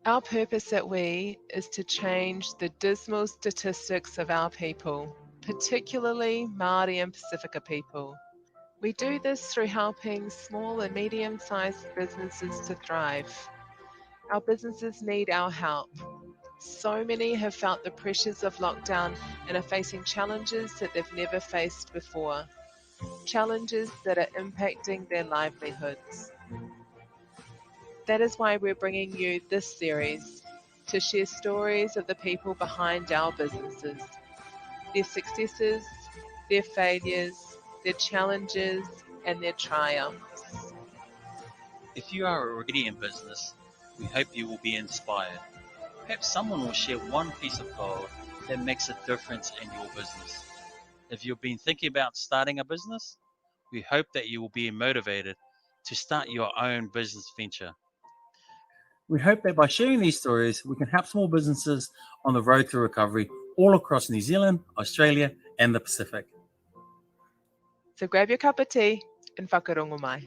Our purpose at We is to change the dismal statistics of our people, particularly Māori and Pacifica people. We do this through helping small and medium-sized businesses to thrive. Our businesses need our help. So many have felt the pressures of lockdown and are facing challenges that they've never faced before. Challenges that are impacting their livelihoods. That is why we're bringing you this series to share stories of the people behind our businesses, their successes, their failures, their challenges, and their triumphs. If you are already in business, we hope you will be inspired. Perhaps someone will share one piece of gold that makes a difference in your business. If you've been thinking about starting a business, we hope that you will be motivated to start your own business venture. We hope that by sharing these stories, we can help small businesses on the road to recovery all across New Zealand, Australia, and the Pacific. So grab your cup of tea and whakarongo mai.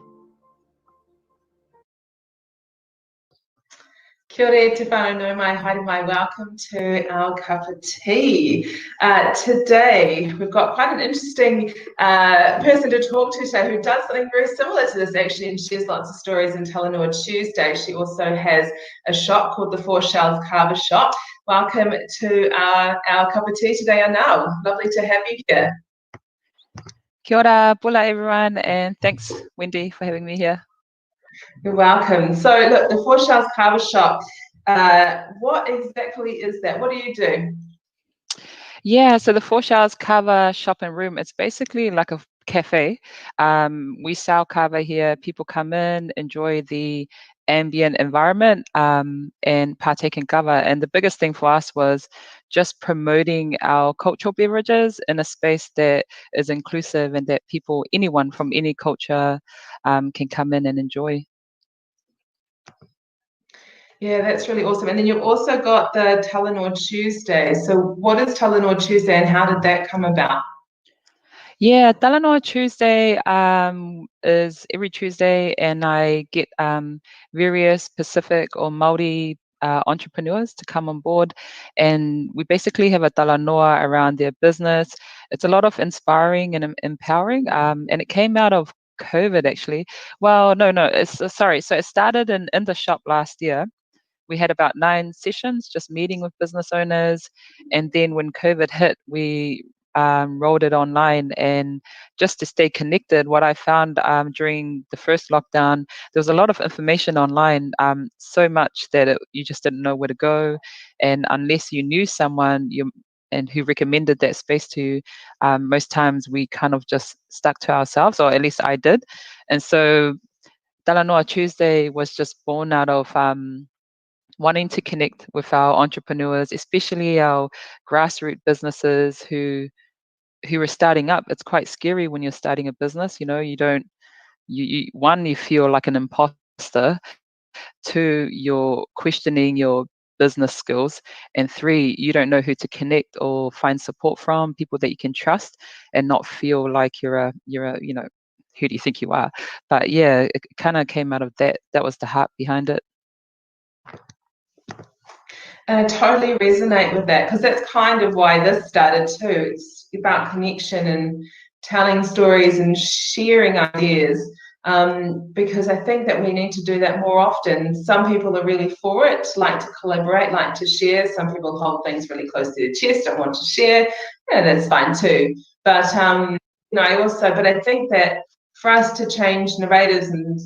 Kia ora, te whānau mai, haere mai. Welcome to our cup of tea. Today, we've got quite an interesting person to talk to today who does something very similar to this actually and shares lots of stories in Talanoa Tuesday. She also has a shop called the Four Shells Kava Shop. Welcome to our cup of tea today, Anau. Lovely to have you here. Kia ora, pula everyone, and thanks, Wendy, for having me here. You're welcome. So, look, the Four Shells Kava Shop, what exactly is that? What do you do? Yeah, so the Four Shells Kava Shop and Room, it's basically like a cafe. We sell kava here. People come in, enjoy the ambient environment, and partake in kava. And the biggest thing for us was just promoting our cultural beverages in a space that is inclusive and that people, anyone from any culture, can come in and enjoy. Yeah, that's really awesome. And then you've also got the Talanoa Tuesday. So what is Talanoa Tuesday and how did that come about? Yeah, Talanoa Tuesday is every Tuesday, and I get various Pacific or Māori entrepreneurs to come on board, and we basically have a talanoa around their business. It's a lot of inspiring and empowering, and it came out of COVID actually. Well, no, it's sorry. So it started in the shop last year. We had about 9 sessions just meeting with business owners, and then when COVID hit, we rolled it online. And just to stay connected, what I found during the first lockdown, there was a lot of information online, so much that you just didn't know where to go, and unless you knew someone and who recommended that space to you, most times we kind of just stuck to ourselves, or at least I did. And so Talanoa Tuesday was just born out of wanting to connect with our entrepreneurs, especially our grassroots businesses who are starting up. It's quite scary when you're starting a business. You know, you feel like an imposter. 2, you're questioning your business skills, and 3, you don't know who to connect or find support from, people that you can trust and not feel like you're a who do you think you are? But yeah, it kind of came out of that. That was the heart behind it. And I totally resonate with that because that's kind of why this started too. It's about connection and telling stories and sharing ideas, because I think that we need to do that more often. Some people are really for it, like to collaborate, like to share. Some people hold things really close to their chest, don't want to share. Yeah, that's fine too. But but I think that for us to change narratives and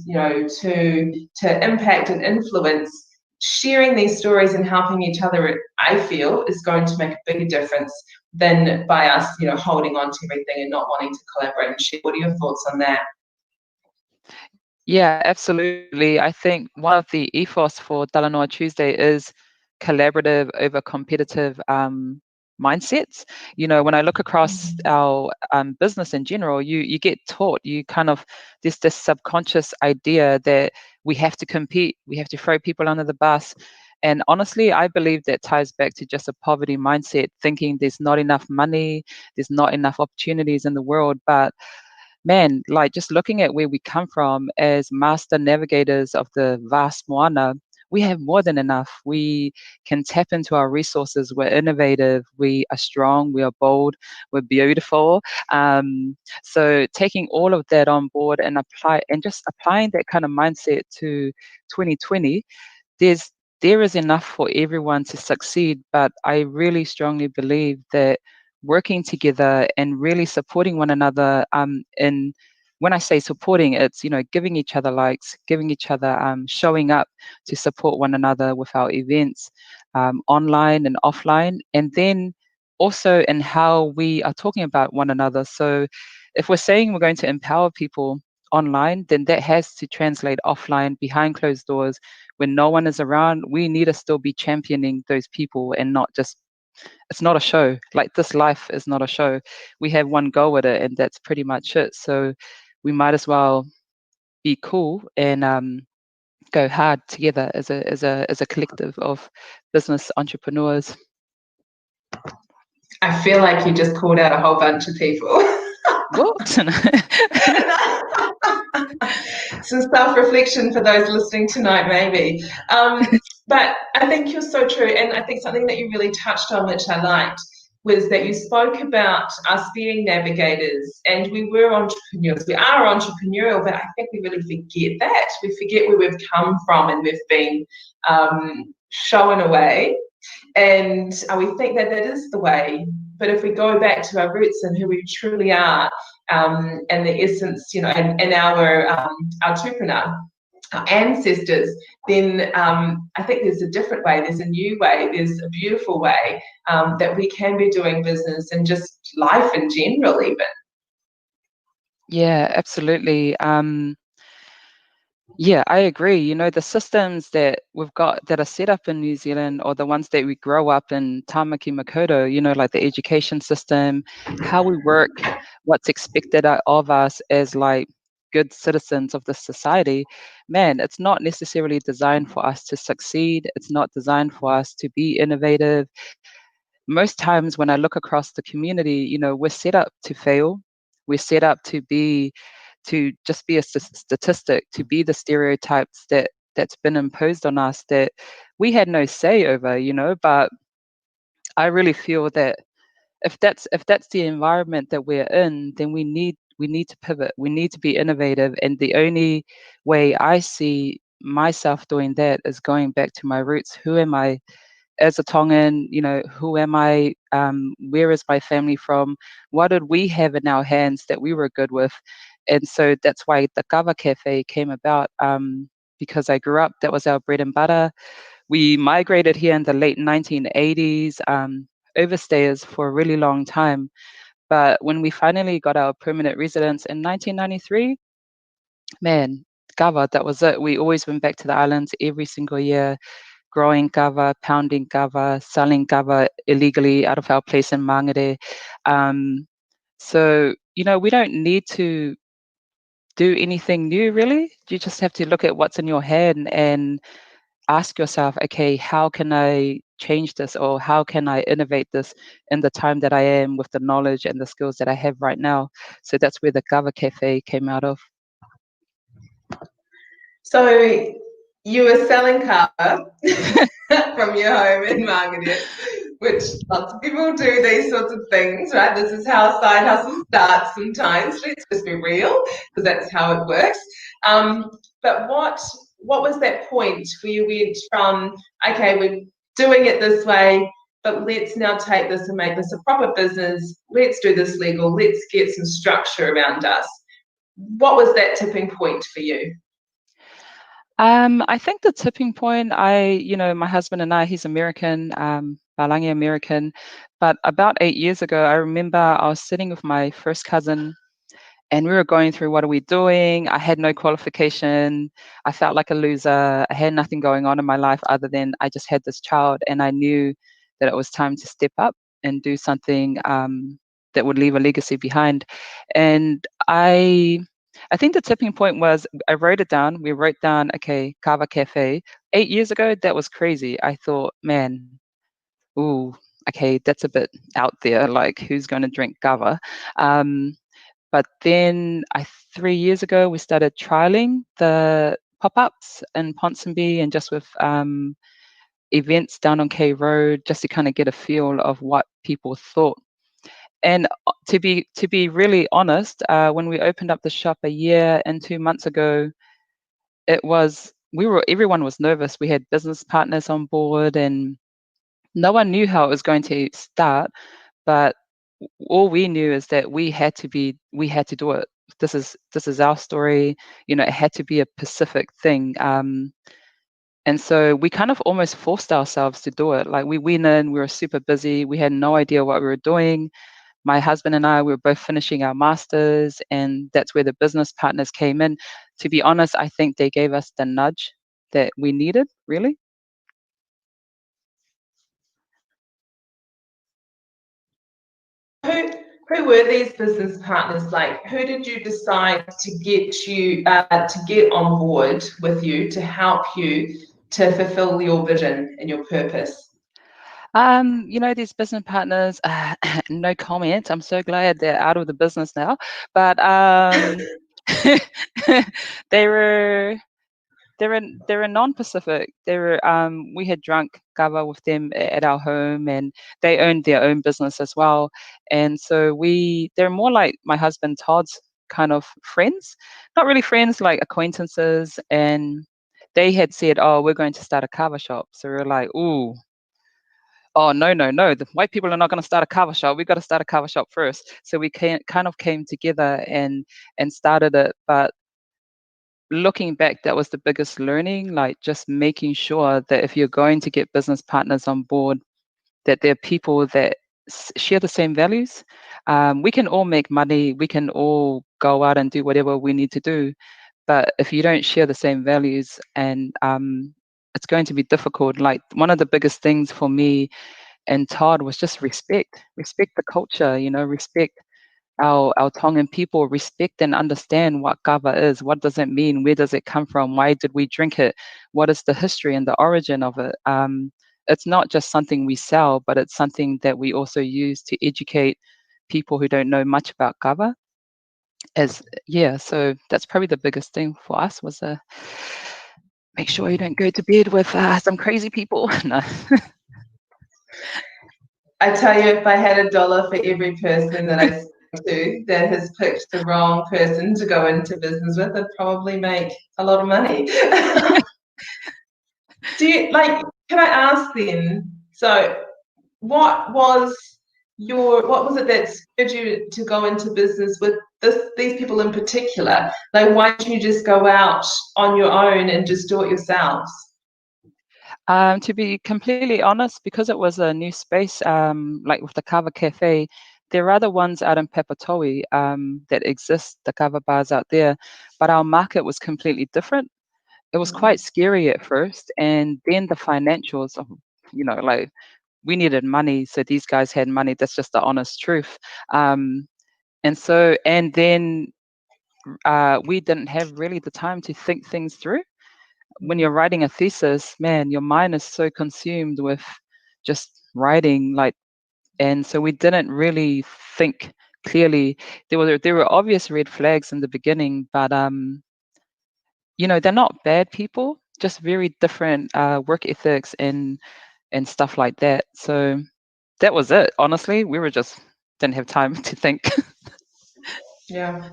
to impact and influence, sharing these stories and helping each other, I feel, is going to make a bigger difference than by us, holding on to everything and not wanting to collaborate and share. What are your thoughts on that? Yeah, absolutely. I think one of the ethos for Talanoa Tuesday is collaborative over competitive mindsets. When I look across our business in general, you get taught, there's this subconscious idea that we have to compete, we have to throw people under the bus. And honestly, I believe that ties back to just a poverty mindset, thinking there's not enough money, there's not enough opportunities in the world. But man, like just looking at where we come from as master navigators of the vast moana, we have more than enough. We can tap into our resources. We're innovative. We are strong. We are bold. We're beautiful. So taking all of that on board and just applying that kind of mindset to 2020, there is enough for everyone to succeed. But I really strongly believe that working together and really supporting one another, in when I say supporting, it's, giving each other likes, giving each other, showing up to support one another with our events, online and offline, and then also in how we are talking about one another. So if we're saying we're going to empower people online, then that has to translate offline, behind closed doors, when no one is around. We need to still be championing those people and not just, it's not a show. Like, this life is not a show. We have one go at it, and that's pretty much it. So we might as well be cool and go hard together as a collective of business entrepreneurs. I feel like you just called out a whole bunch of people. What? Some self-reflection for those listening tonight, maybe. But I think you're so true, and I think something that you really touched on, which I liked, was that you spoke about us being navigators, and we were entrepreneurs. We are entrepreneurial, but I think we really forget that. We forget where we've come from, and we've been shown a way, and we think that that is the way. But if we go back to our roots and who we truly are, and the essence, and our tupuna, our ancestors, then I think there's a different way, there's a new way, there's a beautiful way that we can be doing business and just life in general even. Yeah, absolutely. Yeah, I agree. The systems that we've got that are set up in New Zealand, or the ones that we grow up in Tamaki Makaurau, like the education system, how we work, what's expected of us as like good citizens of the society, man, it's not necessarily designed for us to succeed. It's not designed for us to be innovative. Most times when I look across the community, we're set up to fail. We're set up to just be a statistic, to be the stereotypes that's been imposed on us that we had no say over, but I really feel that if that's the environment that we're in, then we need to pivot. We need to be innovative, and the only way I see myself doing that is going back to my roots. Who am I as a Tongan? Who am I? Where is my family from? What did we have in our hands that we were good with? And so that's why the Kava Cafe came about, because I grew up, that was our bread and butter. We migrated here in the late 1980s, overstayers for a really long time. But when we finally got our permanent residence in 1993, man, Kava, that was it. We always went back to the islands every single year, growing kava, pounding kava, selling kava illegally out of our place in Mangere. So, we don't need to do anything new, really. You just have to look at what's in your hand and ask yourself, okay, how can I change this, or how can I innovate this in the time that I am, with the knowledge and the skills that I have right now? So that's where the Kava Cafe came out of. So you were selling kava from your home in Margaret, which lots of people do these sorts of things, right? This is how a side hustle starts sometimes. Let's just be real, because that's how it works. But what was that point where you went from, okay, we're doing it this way, but let's now take this and make this a proper business. Let's do this legal. Let's get some structure around us. What was that tipping point for you? I think the tipping point, my husband and I, he's American, Balangi American, but about 8 years ago, I remember I was sitting with my first cousin, and we were going through, what are we doing? I had no qualification. I felt like a loser. I had nothing going on in my life other than I just had this child, and I knew that it was time to step up and do something that would leave a legacy behind. And I think the tipping point was, I wrote it down. We wrote down, okay, Kava Cafe. 8 years ago, that was crazy. I thought, man, ooh, okay, that's a bit out there. Like, who's going to drink kava? But then 3 years ago, we started trialing the pop-ups in Ponsonby and just with events down on K Road, just to kind of get a feel of what people thought. And to be really honest, when we opened up the shop a year and 2 months ago, everyone was nervous. We had business partners on board, and no one knew how it was going to start. But all we knew is that we had to do it. This is our story. It had to be a Pacific thing. And so we kind of almost forced ourselves to do it. Like, we went in, we were super busy. We had no idea what we were doing. My husband and I, we were both finishing our masters, and that's where the business partners came in. To be honest, I think they gave us the nudge that we needed, really. Who were these business partners like? Who did you decide to get on board with you to help you to fulfill your vision and your purpose? These business partners, no comment. I'm so glad they're out of the business now. But they were non-Pacific. We had drunk Kava with them at our home, and they owned their own business as well. And so they're more like my husband Todd's kind of friends, not really friends, like acquaintances. And they had said, "Oh, we're going to start a Kava shop." So we're like, "Ooh. Oh, no, the white people are not going to start a Kava shop. We've got to start a Kava shop first." So we kind of came together and started it. But looking back, that was the biggest learning, like just making sure that if you're going to get business partners on board, that they're people that share the same values. We can all make money. We can all go out and do whatever we need to do. But if you don't share the same values, and it's going to be difficult. Like, one of the biggest things for me and Todd was just respect the culture, respect our Tongan people, respect and understand what Kava is. What does it mean? Where does it come from? Why did we drink it? What is the history and the origin of it? It's not just something we sell, but it's something that we also use to educate people who don't know much about Kava. So that's probably the biggest thing for us, was make sure you don't go to bed with some crazy people. No. I tell you, if I had $1 for every person that I speak to that has picked the wrong person to go into business with, I'd probably make a lot of money. Can I ask then, so what was it that spurred you to go into business with these people in particular? Like, why didn't you just go out on your own and just do it yourselves? To be completely honest, because it was a new space, like with the Kava Cafe, there are other ones out in Papatoe that exist, the Kava bars out there, but our market was completely different. It was quite scary at first, and then the financials of, like, we needed money, so these guys had money. That's just the honest truth. And then we didn't have really the time to think things through. When you're writing a thesis, man, your mind is so consumed with just writing, and so we didn't really think clearly. There were obvious red flags in the beginning, but they're not bad people, just very different work ethics and stuff like that. So that was it. Honestly, we were just didn't have time to think. Yeah.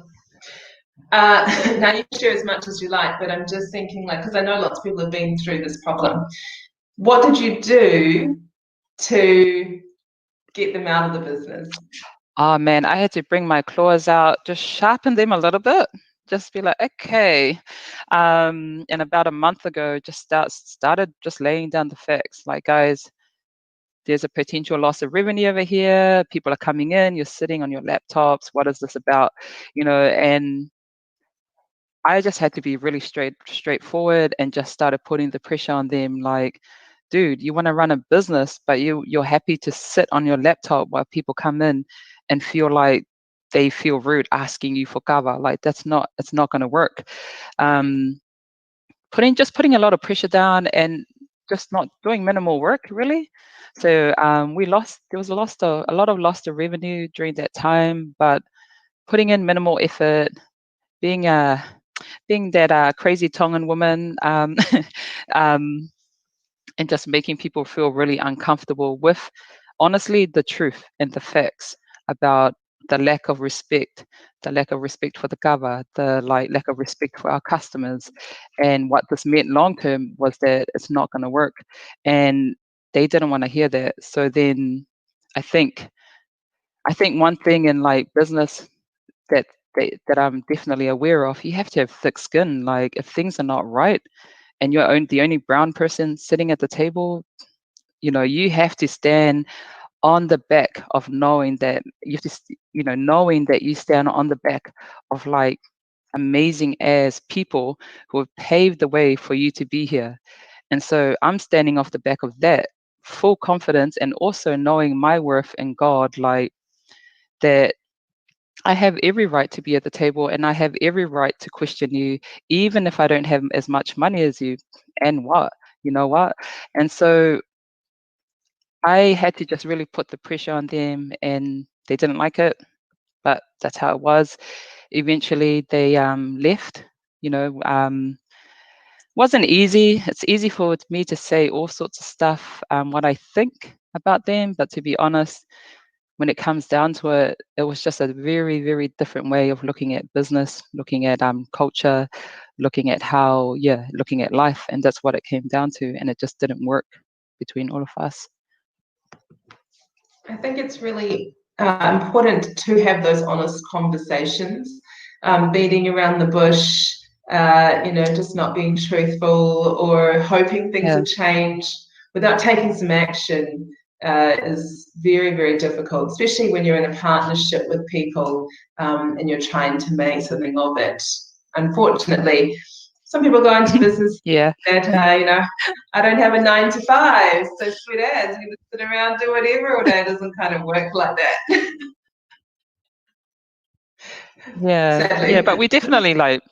Now you can share as much as you like, but I'm just thinking, like, because I know lots of people have been through this problem. What did you do to get them out of the business? Oh man, I had to bring my claws out, just sharpen them a little bit, just be like, okay. And about a month ago, just started just laying down the facts. Like, guys, there's a potential loss of revenue over here. People are coming in. You're sitting on your laptops. What is this about? And I just had to be really straightforward, and just started putting the pressure on them. Like, dude, you want to run a business, but you're happy to sit on your laptop while people come in and feel like they feel rude asking you for Kava. Like, it's not going to work. Putting a lot of pressure down, and just not doing minimal work, really. So there was a lot of loss of revenue during that time, but putting in minimal effort, being being that crazy Tongan woman, um, and just making people feel really uncomfortable with, honestly, the truth and the facts about the lack of respect, for the Kava, the lack of respect for our customers, and what this meant long term was that it's not going to work, and they didn't want to hear that. So then, I think one thing in like business that that I'm definitely aware of, you have to have thick skin. Like if things are not right, and you're the only brown person sitting at the table, you have to stand on the back of knowing that knowing that you stand on the back of like amazing as people who have paved the way for you to be here. And so I'm standing off the back of that, full confidence, and also knowing my worth in God, like that I have every right to be at the table, and I have every right to question you, even if I don't have as much money as you. And what? You know what? And so I had to just really put the pressure on them, and they didn't like it, but that's how it was. Eventually, they left. Wasn't easy. It's easy for me to say all sorts of stuff, what I think about them, but to be honest, when it comes down to it, it was just a very, very different way of looking at business, looking at culture, looking at looking at life, and that's what it came down to, and it just didn't work between all of us. I think it's really important to have those honest conversations, beating around the bush, just not being truthful or hoping things will change without taking some action is very, very difficult, especially when you're in a partnership with people and you're trying to make something of it. Unfortunately, some people go into business that, I don't have a 9 to 5, so sweet as, you just sit around, do whatever all day. It doesn't kind of work like that. Sadly. But we definitely like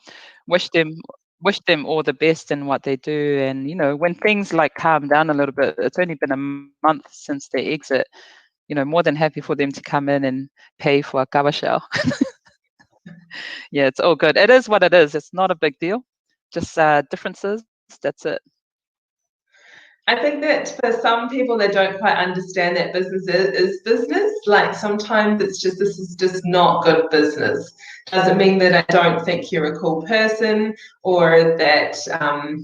wish them all the best in what they do. And when things like calm down a little bit, it's only been a month since they exit, more than happy for them to come in and pay for a Kava shell. It's all good. It is what it is. It's not a big deal. Just differences. That's it. I think that for some people that don't quite understand that business is business, like sometimes this is just not good business. Doesn't mean that I don't think you're a cool person or that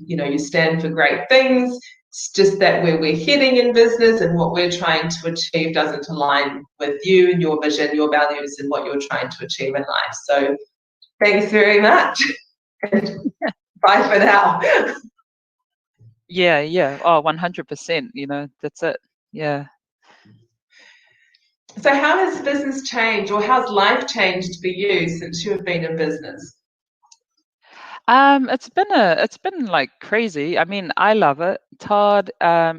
you stand for great things. It's just that where we're heading in business and what we're trying to achieve doesn't align with you and your vision, your values, and what you're trying to achieve in life. So thanks very much. Bye for now. Oh, 100%. That's it. Yeah. So how has business changed, or how's life changed for you since you have been in business? It's been like crazy. I mean, I love it. Todd,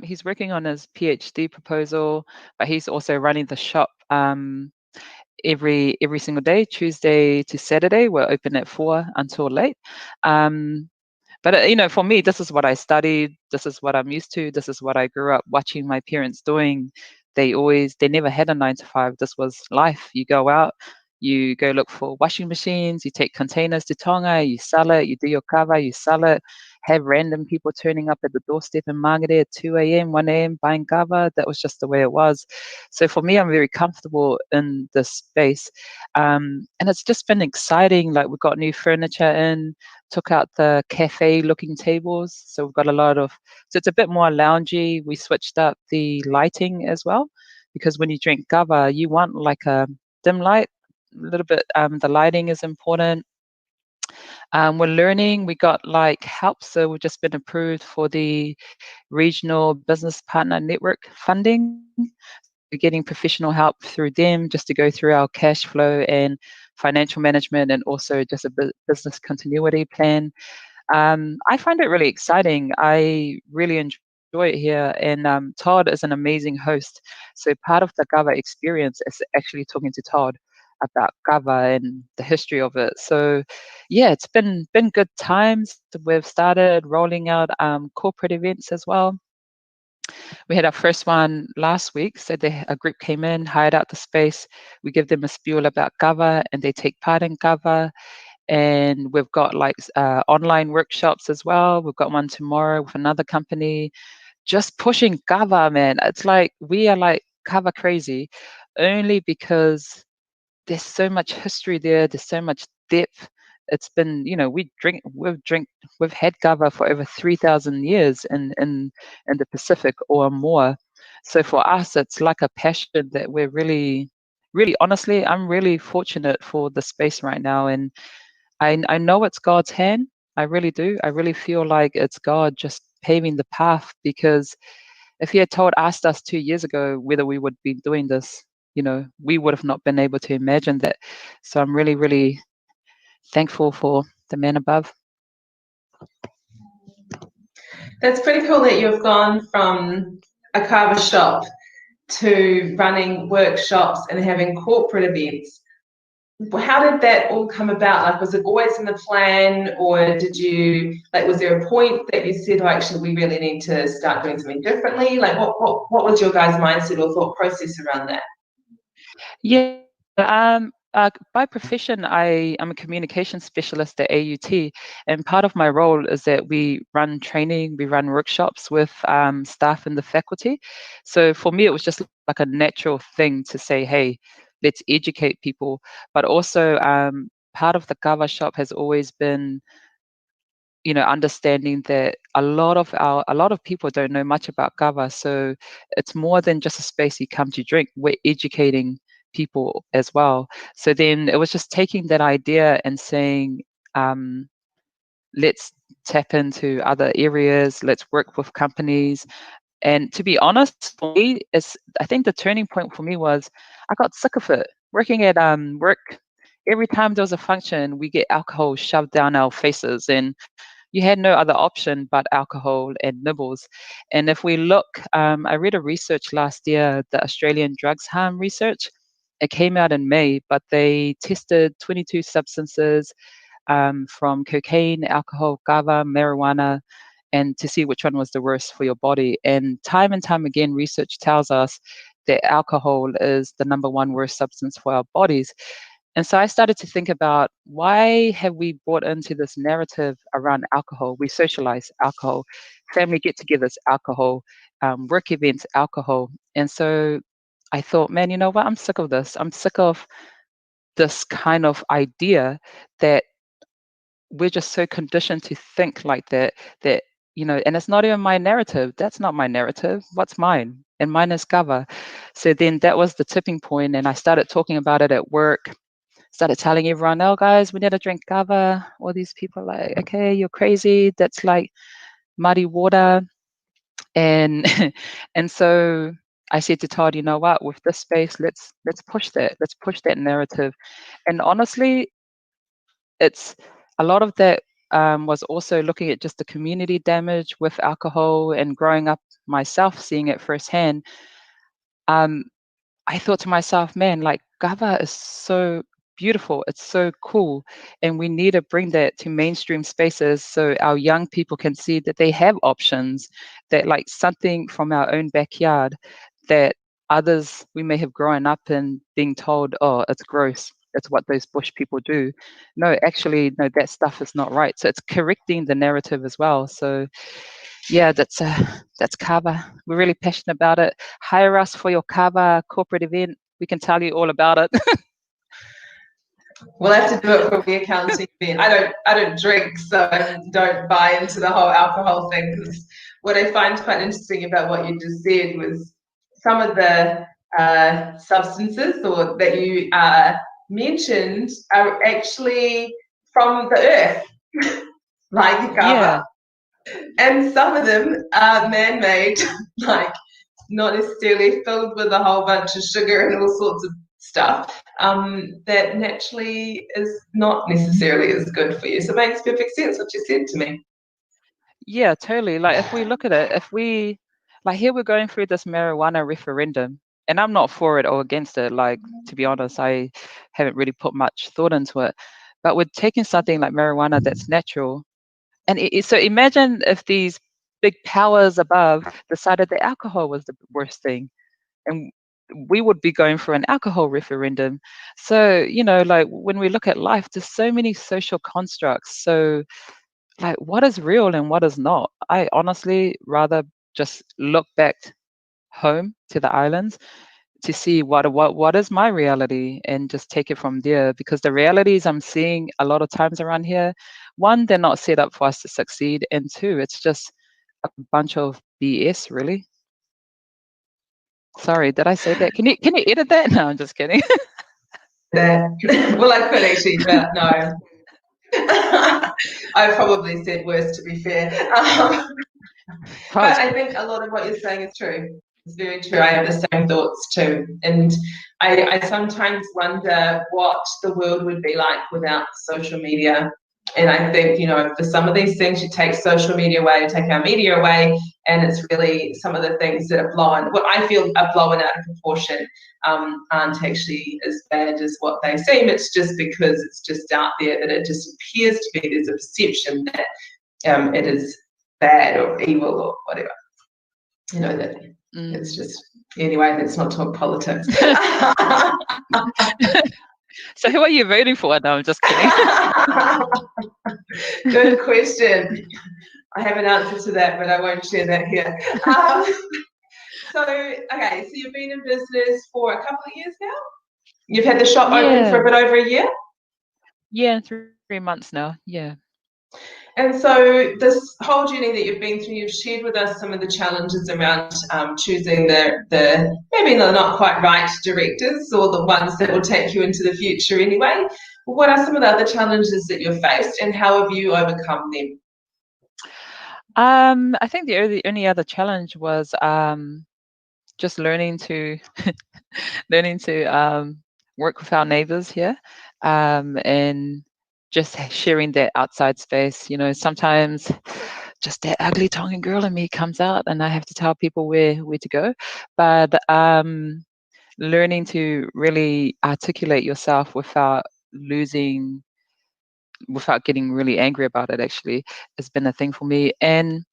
he's working on his PhD proposal, but he's also running the shop every single day, Tuesday to Saturday. We're open at 4 until late. But for me, this is what I studied. This is what I'm used to. This is what I grew up watching my parents doing. They never had a 9 to 5. This was life. You go out, you go look for washing machines, you take containers to Tonga, you sell it, you do your Kava, you sell it, have random people turning up at the doorstep in Māngere at 2 a.m., 1 a.m. buying Kava. That was just the way it was. So for me, I'm very comfortable in this space. And it's just been exciting. Like, we've got new furniture in, took out the cafe looking tables. So we've got so it's a bit more loungy. We switched up the lighting as well, because when you drink Kava, you want like a dim light, a little bit. The lighting is important. We're learning. We got like help. So we've just been approved for the Regional Business Partner Network funding. We're getting professional help through them just to go through our cash flow and financial management, and also just a business continuity plan. I find it really exciting. I really enjoy it here. And Todd is an amazing host. So part of the Kava experience is actually talking to Todd about Kava and the history of it. So it's been good times. We've started rolling out corporate events as well. We had our first one last week. So a group came in, hired out the space. We give them a spiel about Kava, and they take part in Kava. and we've got like online workshops as well. We've got one tomorrow with another company, just pushing Kava, man. It's like we are like Kava crazy, only because there's so much history there. There's so much depth. It's been, we've had Kava for over 3,000 years in the Pacific or more. So for us, it's like a passion that we're really, really, honestly, I'm really fortunate for the space right now, and I know it's God's hand. I really do. I really feel like it's God just paving the path, because if He had asked us 2 years ago whether we would be doing this, we would have not been able to imagine that. So I'm really, really thankful for the man above. That's pretty cool that you've gone from a Kava shop to running workshops and having corporate events. How did that all come about? Like, was it always in the plan, or did you, like, was there a point that you said, oh, actually, we really need to start doing something differently? Like, what was your guys' mindset or thought process around that? Yeah. By profession, I am a communication specialist at AUT, and part of my role is that we run training, we run workshops with staff in the faculty. So for me, it was just like a natural thing to say, hey, let's educate people. But also, part of the Kava shop has always been, understanding that a lot of people don't know much about Kava. So it's more than just a space you come to drink. We're educating people as well. So then it was just taking that idea and saying, let's tap into other areas, let's work with companies. And to be honest, for me, I think the turning point for me was I got sick of it. Working at work, every time there was a function, we get alcohol shoved down our faces, and you had no other option but alcohol and nibbles. And if we look, I read a research last year, the Australian Drugs Harm Research. It came out in May, but they tested 22 substances, from cocaine, alcohol, kava, marijuana, and to see which one was the worst for your body. And time again, research tells us that alcohol is the number one worst substance for our bodies. And so I started to think about, why have we brought into this narrative around alcohol? We socialize alcohol, family get-togethers alcohol, work events alcohol. And so I thought, man, you know what? I'm sick of this. I'm sick of this kind of idea that we're just so conditioned to think like that, and it's not even my narrative. That's not my narrative. What's mine? And mine is Kava. So then that was the tipping point, and I started talking about it at work, started telling everyone, oh, guys, we need to drink Kava. All these people are like, okay, you're crazy. That's like muddy water. And and so I said to Todd, you know what, with this space, let's push that. Let's push that narrative. And honestly, it's a lot of that was also looking at just the community damage with alcohol, and growing up myself, seeing it firsthand. I thought to myself, man, like Kava is so beautiful. It's so cool. And we need to bring that to mainstream spaces so our young people can see that they have options, that like something from our own backyard that others we may have grown up in being told, oh, it's gross. It's what those bush people do. No, actually, no, that stuff is not right. So it's correcting the narrative as well. So yeah, that's Kava. We're really passionate about it. Hire us for your Kava corporate event. We can tell you all about it. We'll have to do it for the accounting event. I don't drink, so I don't buy into the whole alcohol thing. Because what I find quite interesting about what you just said was some of the substances or that you mentioned are actually from the earth, like Kava. Yeah. And some of them are man-made, like not necessarily filled with a whole bunch of sugar and all sorts of stuff, that naturally is not necessarily as good for you. So it makes perfect sense what you said to me. Yeah, totally. Like if we look at it, like here we're going through this marijuana referendum, and I'm not for it or against it. Like, to be honest, I haven't really put much thought into it. But we're taking something like marijuana that's natural. And so imagine if these big powers above decided that alcohol was the worst thing. And we would be going for an alcohol referendum. So, like when we look at life, there's so many social constructs. So, like, what is real and what is not? I honestly rather just look back home to the islands to see what is my reality and just take it from there, because the realities I'm seeing a lot of times around here, one, they're not set up for us to succeed, and two, it's just a bunch of BS, really. Sorry, did I say that? Can you edit that? No, I'm just kidding. Well, I could actually, but no. I probably said worse, to be fair. But I think a lot of what you're saying is true. It's very true. I have the same thoughts too. And I sometimes wonder what the world would be like without social media. And I think, for some of these things, you take social media away, you take our media away, and it's really some of the things that are what I feel are blown out of proportion, aren't actually as bad as what they seem. It's just because it's just out there that it just appears to be, there's a perception that it is bad or evil or whatever. That it's just, anyway, let's not talk politics. So who are you voting for? No, I'm just kidding. Good question. I have an answer to that, but I won't share that here. So you've been in business for a couple of years now? You've had the shop open for a bit over a year? Yeah, 3 months now, yeah. And so this whole journey that you've been through, you've shared with us some of the challenges around choosing the maybe not quite right directors, or the ones that will take you into the future anyway. What are some of the other challenges that you've faced, and how have you overcome them? I think the only other challenge was just learning to work with our neighbors here, and just sharing that outside space. Sometimes just that ugly Tongan girl in me comes out, and I have to tell people where to go. But learning to really articulate yourself without getting really angry about it, actually, has been a thing for me. And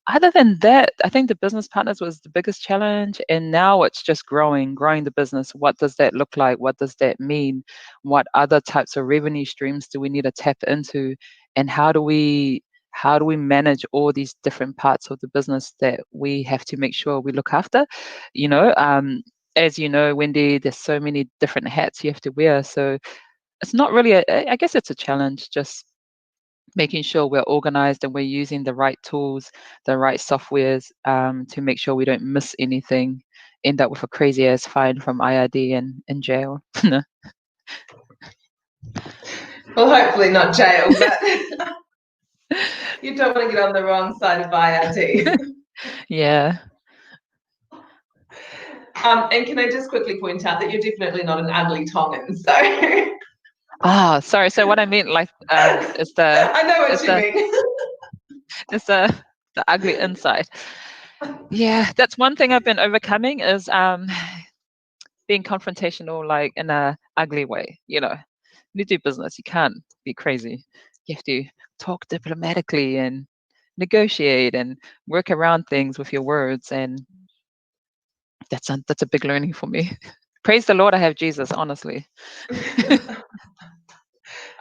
other than that, I think the business partners was the biggest challenge, and now it's just growing the business. What does that look like? What does that mean? What other types of revenue streams do we need to tap into? And how do we manage all these different parts of the business that we have to make sure we look after? As you know, Wendy, there's so many different hats you have to wear. So it's not really I guess it's a challenge, just making sure we're organized and we're using the right tools, the right softwares, to make sure we don't miss anything, end up with a crazy ass fine from IRD and in jail. Well, hopefully not jail, but you don't want to get on the wrong side of IRD. Yeah. And can I just quickly point out that you're definitely not an ugly Tongan, so... Sorry. So what I meant, like, is the... I know what you mean. It's the ugly inside. Yeah, that's one thing I've been overcoming, is being confrontational, like in a ugly way. When you do business, you can't be crazy. You have to talk diplomatically and negotiate and work around things with your words, and that's a big learning for me. Praise the Lord, I have Jesus, honestly.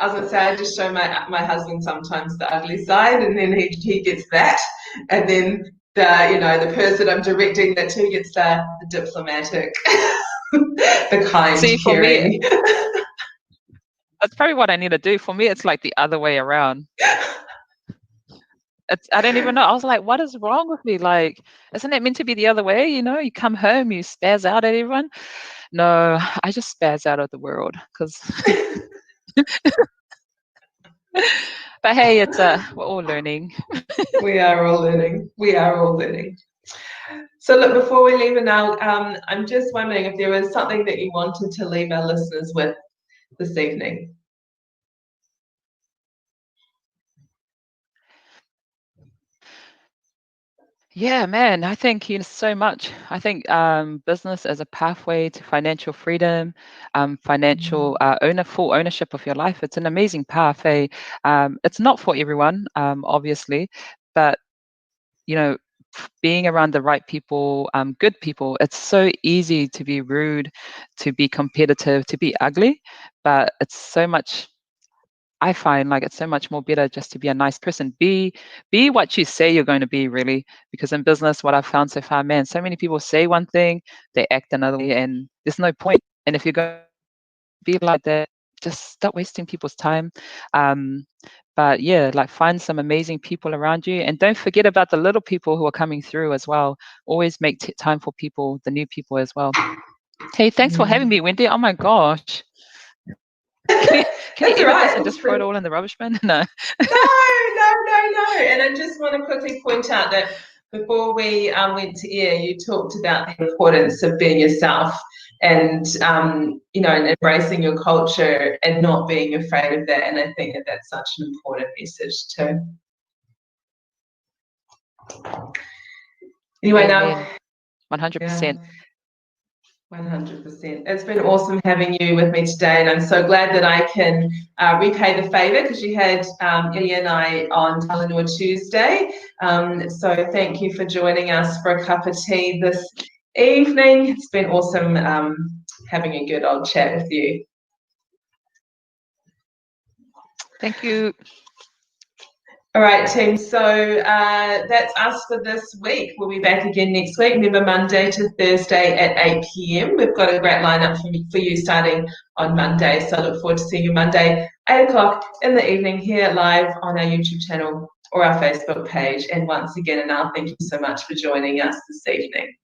I was going to say, I just show my husband sometimes the ugly side, and then he gets that, and then the person I'm directing that to gets the diplomatic, the kind, caring. For me, that's probably what I need to do. For me, it's like the other way around. I don't even know. I was like, what is wrong with me? Like, isn't it meant to be the other way? You come home, you spaz out at everyone. No, I just spaz out at the world, because... But hey, we're all learning. We are all learning. So look, before we leave it now, I'm just wondering if there was something that you wanted to leave our listeners with this evening. Yeah, man, I think so much. I think business as a pathway to financial freedom, financial full ownership of your life. It's an amazing path. It's not for everyone, obviously, but being around the right people, good people. It's so easy to be rude, to be competitive, to be ugly, but it's so much. I find like it's so much more better just to be a nice person. Be what you say you're going to be, really. Because in business, what I've found so far, man, so many people say one thing, they act another way, and there's no point. And if you're going to be like that, just stop wasting people's time. But yeah, like find some amazing people around you, and don't forget about the little people who are coming through as well. Always make time for people, the new people as well. Hey, thanks for having me, Wendy. Oh my gosh. Can you That's edit all right. this and just throw it all in the rubbish bin? No. No. And I just want to quickly point out that before we went to air, you talked about the importance of being yourself and, you know, and embracing your culture and not being afraid of that. And I think that that's such an important message too. Anyway, now 100%. 100%. It's been awesome having you with me today, and I'm so glad that I can repay the favour, because you had Ilya and I on Talanoa Tuesday. So thank you for joining us for a cup of tea this evening. It's been awesome having a good old chat with you. Thank you. All right, team. So that's us for this week. We'll be back again next week. Remember, Monday to Thursday at 8 p.m. We've got a great lineup for you starting on Monday. So I look forward to seeing you Monday, 8 o'clock in the evening here live on our YouTube channel or our Facebook page. And once again, Anau, thank you so much for joining us this evening.